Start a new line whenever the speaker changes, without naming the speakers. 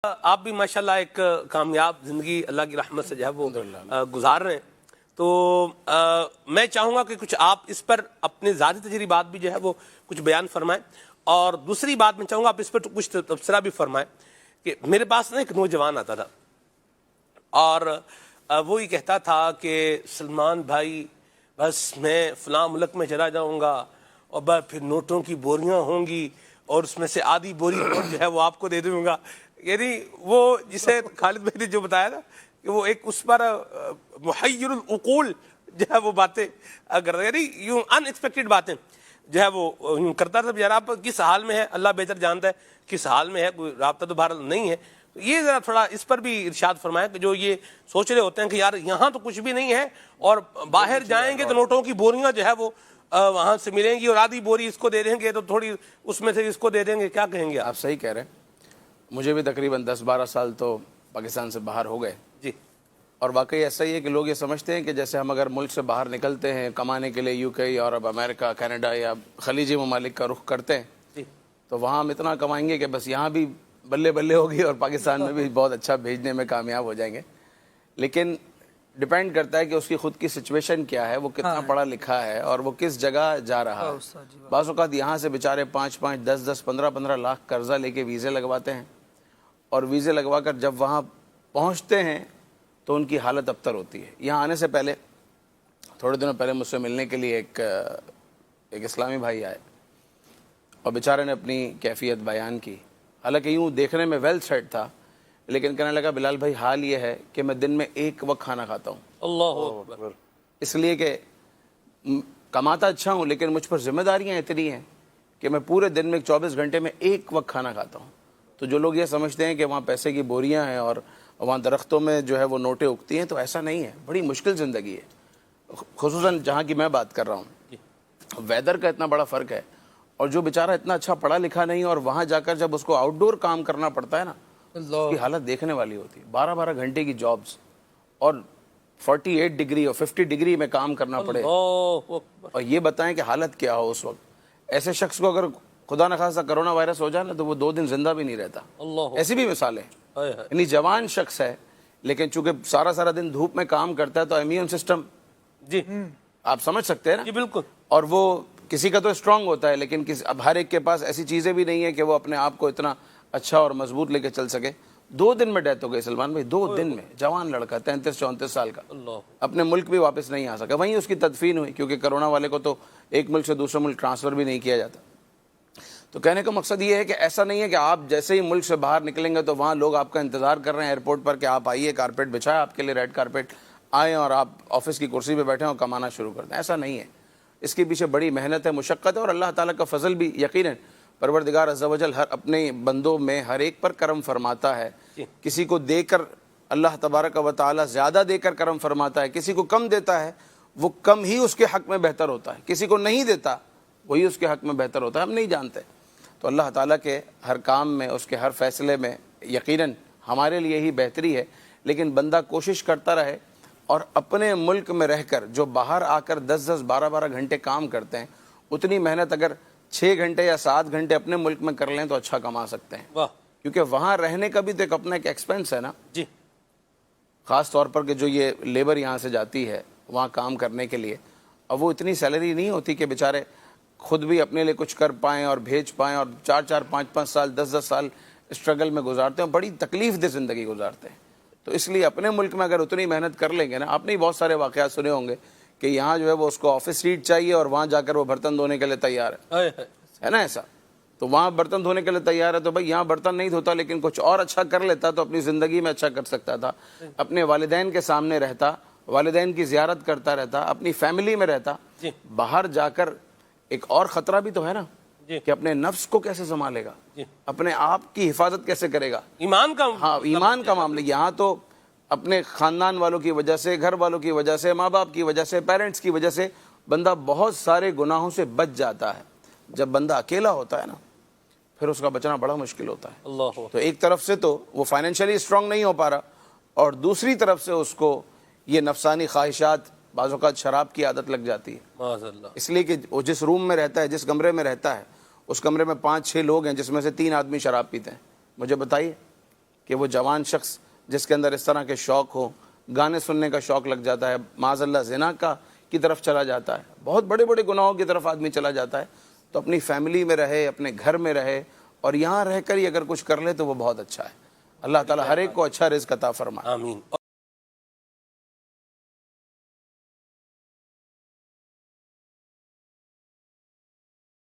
آپ بھی ماشاءاللہ ایک کامیاب زندگی اللہ کی رحمت سے جو ہے وہ گزار رہے ہیں، تو میں چاہوں گا کہ کچھ آپ اس پر اپنے ذاتی تجربات بھی جو ہے وہ کچھ بیان فرمائیں، اور دوسری بات میں چاہوں گا آپ اس پر کچھ تبصرہ بھی فرمائیں کہ میرے پاس نا ایک نوجوان آتا تھا اور وہ یہ کہتا تھا کہ سلمان بھائی بس میں فلاں ملک میں چلا جاؤں گا اور بس پھر نوٹوں کی بوریاں ہوں گی اور اس میں سے آدھی بوری نوٹ جو ہے وہ آپ کو دے دوں گا. یعنی وہ جسے خالد بھائی نے جو بتایا تھا کہ وہ ایک اس پر محیر العقول جو ہے وہ باتیں اگر یعنی یوں ان ایکسپیکٹڈ باتیں جو ہے وہ یوں کرتا تھا. یار آپ کس حال میں ہے اللہ بہتر جانتا ہے کس حال میں ہے، کوئی رابطہ تو بہرحال نہیں ہے. یہ ذرا تھوڑا اس پر بھی ارشاد فرمائیں کہ جو یہ سوچ رہے ہوتے ہیں کہ یار یہاں تو کچھ بھی نہیں ہے اور باہر جائیں گے تو نوٹوں کی بوریاں جو ہے وہ وہاں سے ملیں گی اور آدھی بوری اس کو دے دیں گے تو تھوڑی اس میں سے اس کو دے دیں گے. کیا کہیں گے
آپ؟ صحیح کہہ رہے ہیں. مجھے بھی تقریباً 10-12 سال تو پاکستان سے باہر ہو گئے
جی،
اور واقعی ایسا ہی ہے کہ لوگ یہ سمجھتے ہیں کہ جیسے ہم اگر ملک سے باہر نکلتے ہیں کمانے کے لیے UK، یورپ، امریکہ، کینیڈا یا خلیجی ممالک کا رخ کرتے ہیں
جی،
تو وہاں ہم اتنا کمائیں گے کہ بس یہاں بھی بلے بلے ہوگی اور پاکستان میں بھی بہت اچھا بھیجنے میں کامیاب ہو جائیں گے. لیکن ڈیپینڈ کرتا ہے کہ اس کی خود کی سچویشن کیا ہے، وہ کتنا پڑھا لکھا ہے اور وہ کس جگہ جا رہا ہے. بعض اوقات یہاں سے بیچارے 5-5، 10-10، 15-15 لاکھ قرضہ لے کے ویزے لگواتے ہیں اور ویزے لگوا کر جب وہاں پہنچتے ہیں تو ان کی حالت ابتر ہوتی ہے. یہاں آنے سے پہلے تھوڑے دنوں پہلے مجھ سے ملنے کے لیے ایک اسلامی بھائی آئے اور بیچارے نے اپنی کیفیت بیان کی. حالانکہ یوں دیکھنے میں ویل سیٹ تھا لیکن کہنے لگا بلال بھائی حال یہ ہے کہ میں دن میں ایک وقت کھانا کھاتا ہوں.
اللہ اکبر.
اس لیے کہ کماتا اچھا ہوں لیکن مجھ پر ذمہ داریاں اتنی ہیں کہ میں پورے دن میں 24 گھنٹے میں ایک وقت کھانا کھاتا ہوں. تو جو لوگ یہ سمجھتے ہیں کہ وہاں پیسے کی بوریاں ہیں اور وہاں درختوں میں جو ہے وہ نوٹیں اگتی ہیں، تو ایسا نہیں ہے. بڑی مشکل زندگی ہے، خصوصاً جہاں کی میں بات کر رہا ہوں. ویدر کا اتنا بڑا فرق ہے اور جو بیچارہ اتنا اچھا پڑھا لکھا نہیں اور وہاں جا کر جب اس کو آؤٹ ڈور کام کرنا پڑتا ہے نا، اس کی حالت دیکھنے والی ہوتی ہے. 12-12 گھنٹے کی جابز اور 48 ڈگری اور 50 ڈگری میں کام کرنا پڑے اور یہ بتائیں کہ حالت کیا ہو اس وقت. ایسے شخص کو اگر خدا نخواستہ کرونا وائرس ہو جائے نا تو وہ 2 دن زندہ بھی نہیں رہتا. ایسی بھی مثالیں. یعنی جوان شخص ہے لیکن چونکہ سارا دن دھوپ میں کام کرتا ہے تو امیون سسٹم،
جی
آپ سمجھ سکتے ہیں نا.
جی بالکل.
اور وہ کسی کا تو اسٹرانگ ہوتا ہے لیکن اب ہر ایک کے پاس ایسی چیزیں بھی نہیں ہیں کہ وہ اپنے آپ کو اتنا اچھا اور مضبوط لے کے چل سکے. 2 دن میں ڈیتھ ہو گئی سلمان بھائی، 2 دن میں. جوان لڑکا 33-34 سال کا، اپنے ملک بھی واپس نہیں آ سکا. وہیں اس کی تدفین ہوئی کیونکہ کرونا والے کو تو ایک ملک سے دوسرے ملک ٹرانسفر بھی نہیں کیا جاتا. تو کہنے کا مقصد یہ ہے کہ ایسا نہیں ہے کہ آپ جیسے ہی ملک سے باہر نکلیں گے تو وہاں لوگ آپ کا انتظار کر رہے ہیں ایئرپورٹ پر کہ آپ آئیے، کارپیٹ بچھائے آپ کے لیے، ریڈ کارپیٹ آئیں اور آپ آفس کی کرسی پہ بیٹھیں اور کمانا شروع کر دیں. ایسا نہیں ہے. اس کے پیچھے بڑی محنت ہے، مشقت ہے اور اللہ تعالیٰ کا فضل بھی یقیناً. پروردگار عز و جل ہر اپنے بندوں میں ہر ایک پر کرم فرماتا ہے. کسی کو دے کر اللہ تبارک و تعالیٰ زیادہ دے کر کرم فرماتا ہے، کسی کو کم دیتا ہے وہ کم ہی اس کے حق میں بہتر ہوتا ہے، کسی کو نہیں دیتا وہی اس کے حق میں بہتر ہوتا ہے. ہم نہیں جانتے. تو اللہ تعالیٰ کے ہر کام میں، اس کے ہر فیصلے میں یقیناً ہمارے لیے ہی بہتری ہے. لیکن بندہ کوشش کرتا رہے اور اپنے ملک میں رہ کر جو باہر آ کر 10-10، 12-12 گھنٹے کام کرتے ہیں اتنی محنت اگر 6 گھنٹے یا 7 گھنٹے اپنے ملک میں کر لیں تو اچھا کما سکتے ہیں. کیونکہ وہاں رہنے کا بھی تو اپنا ایک ایکسپینس ہے نا.
جی
خاص طور پر کہ جو یہ لیبر یہاں سے جاتی ہے وہاں کام کرنے کے لیے، اب وہ اتنی سیلری نہیں ہوتی کہ بیچارے خود بھی اپنے لیے کچھ کر پائیں اور بھیج پائیں اور 4-4، 5-5 سال، 10-10 سال اسٹرگل میں گزارتے ہیں، بڑی تکلیف دہ زندگی گزارتے ہیں. تو اس لیے اپنے ملک میں اگر اتنی محنت کر لیں گے نا، آپ نے بہت سارے واقعات سنے ہوں گے کہ یہاں جو ہے وہ اس کو آفس سیٹ چاہیے اور وہاں جا کر وہ برتن دھونے کے لیے تیار ہے نا ایسا. تو وہاں برتن دھونے کے لیے تیار ہے تو بھائی یہاں برتن نہیں دھوتا لیکن کچھ اور اچھا کر لیتا تو اپنی زندگی میں اچھا کر سکتا تھا. اپنے والدین کے سامنے رہتا، والدین کی زیارت کرتا رہتا، اپنی فیملی میں رہتا. باہر جا کر ایک اور خطرہ بھی تو ہے نا کہ اپنے نفس کو کیسے سنبھالے گا، اپنے آپ کی حفاظت کیسے کرے گا.
ایمان کا
ایمان کا معاملہ. یہاں تو اپنے خاندان والوں کی وجہ سے، گھر والوں کی وجہ سے، ماں باپ کی وجہ سے، پیرنٹس کی وجہ سے بندہ بہت سارے گناہوں سے بچ جاتا ہے. جب بندہ اکیلا ہوتا ہے نا پھر اس کا بچنا بڑا مشکل ہوتا ہے. تو ایک طرف سے تو وہ فائنینشلی اسٹرانگ نہیں ہو پا رہا اور دوسری طرف سے اس کو یہ نفسانی خواہشات، بعض اوقات شراب کی عادت لگ جاتی ہے. اس لیے کہ وہ جس روم میں رہتا ہے، جس کمرے میں رہتا ہے، اس کمرے میں 5-6 لوگ ہیں جس میں سے 3 آدمی شراب پیتے ہیں. مجھے بتائیے کہ وہ جوان شخص جس کے اندر اس طرح کے شوق ہو, گانے سننے کا شوق لگ جاتا ہے, معاذ اللہ زنا کی طرف چلا جاتا ہے, بہت بڑے بڑے گناہوں کی طرف آدمی چلا جاتا ہے, تو اپنی فیملی میں رہے, اپنے گھر میں رہے, اور یہاں رہ کر ہی اگر کچھ کر لے تو وہ بہت اچھا ہے. اللہ تعالیٰ ہر ایک کو اچھا رزق عطا فرمائے.
آمین.